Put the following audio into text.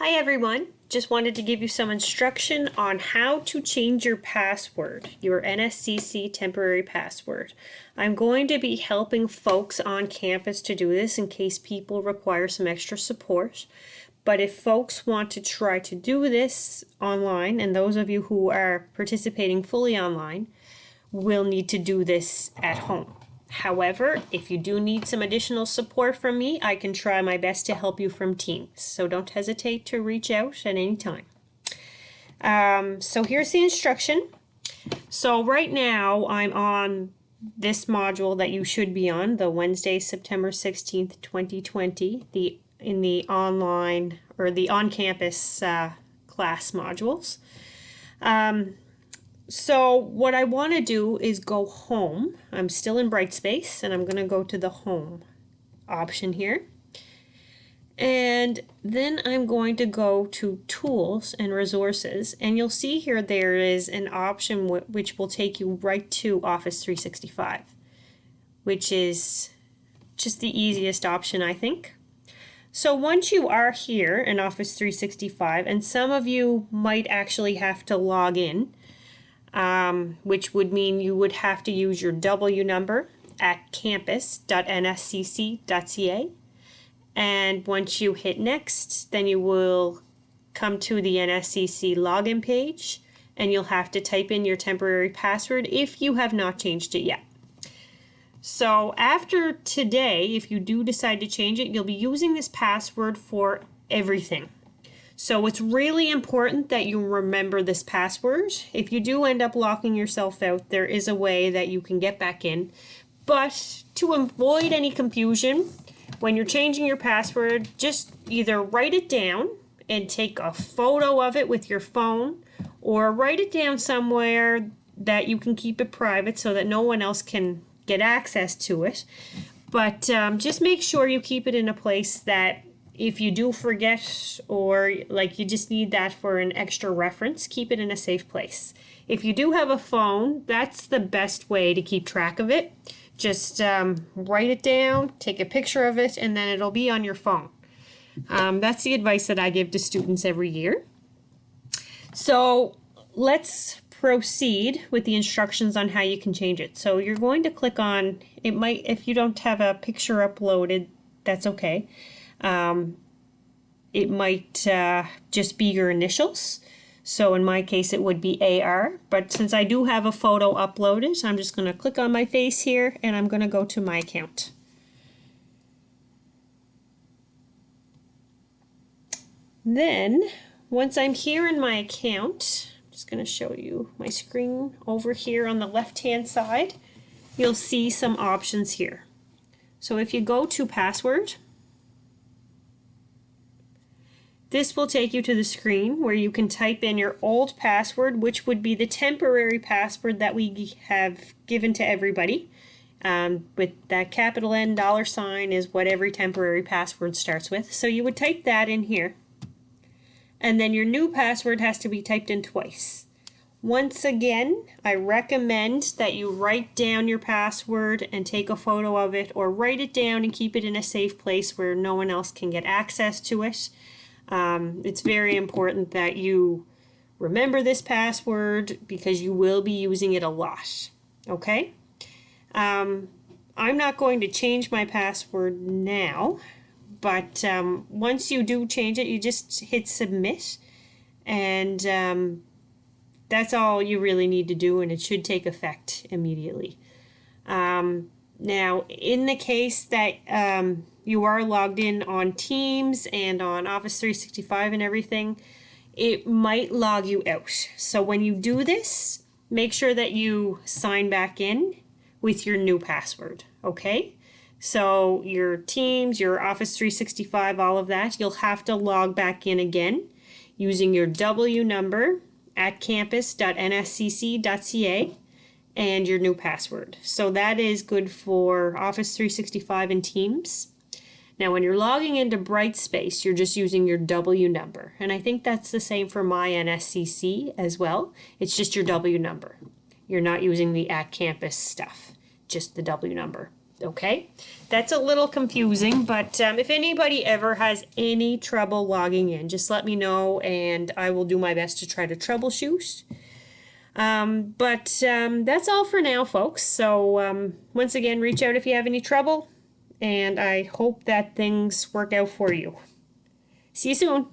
Hi everyone, just wanted to give you some instruction on how to change your password, your NSCC temporary password. I'm going to be helping folks on campus to do this in case people require some extra support. But if folks want to try to do this online, and those of you who are participating fully online, will need to do this at home. However, if you do need some additional support from me, I can try my best to help you from Teams. So don't hesitate to reach out at any time. So here's the instruction. So right now I'm on this module that you should be on, the Wednesday, September 16th, 2020, in the online or the on-campus class modules. So what I want to do is go home. I'm still in Brightspace and I'm going to go to the home option here. And then I'm going to go to tools and resources, and you'll see here there is an option which will take you right to Office 365, which is just the easiest option, I think. So once you are here in Office 365, and some of you might actually have to log in, which would mean you would have to use your W number at campus.nscc.ca. And once you hit next, then you will come to the NSCC login page, and you'll have to type in your temporary password if you have not changed it yet. So after today, if you do decide to change it, you'll be using this password for everything. So it's really important that you remember this password. If you do end up locking yourself out, there is a way that you can get back in. But to avoid any confusion, when you're changing your password, just either write it down and take a photo of it with your phone, or write it down somewhere that you can keep it private so that no one else can get access to it. But just make sure you keep it in a place that if you do forget, or like you just need that for an extra reference, keep it in a safe place. If you do have a phone, that's the best way to keep track of it. Just write it down, take a picture of it, and then it'll be on your phone. That's the advice that I give to students every year. So let's proceed with the instructions on how you can change it. So you're going to click on, it might, if you don't have a picture uploaded, that's okay. It might just be your initials. So in my case, it would be AR. But since I do have a photo uploaded, I'm just going to click on my face here and I'm going to go to my account. Then, once I'm here in my account, I'm just going to show you my screen over here on the left-hand side. You'll see some options here. So if you go to password, this will take you to the screen where you can type in your old password, which would be the temporary password that we have given to everybody. With that capital N $ is what every temporary password starts with. So you would type that in here. And then your new password has to be typed in twice. Once again, I recommend that you write down your password and take a photo of it, or write it down and keep it in a safe place where no one else can get access to it. It's very important that you remember this password because you will be using it a lot. Okay? I'm not going to change my password now, but once you do change it, you just hit submit, and that's all you really need to do, and it should take effect immediately. Now, in the case that you are logged in on Teams and on Office 365 and everything, it might log you out. So when you do this, make sure that you sign back in with your new password, okay? So your Teams, your Office 365, all of that, you'll have to log back in again using your W number at campus.nscc.ca and your new password. So that is good for Office 365 and Teams. Now when you're logging into Brightspace, you're just using your W number. And I think that's the same for my NSCC as well. It's just your W number. You're not using the at campus stuff, just the W number. Okay, that's a little confusing, but if anybody ever has any trouble logging in, just let me know and I will do my best to try to troubleshoot. But that's all for now, folks. So once again, reach out if you have any trouble, and I hope that things work out for you. See you soon.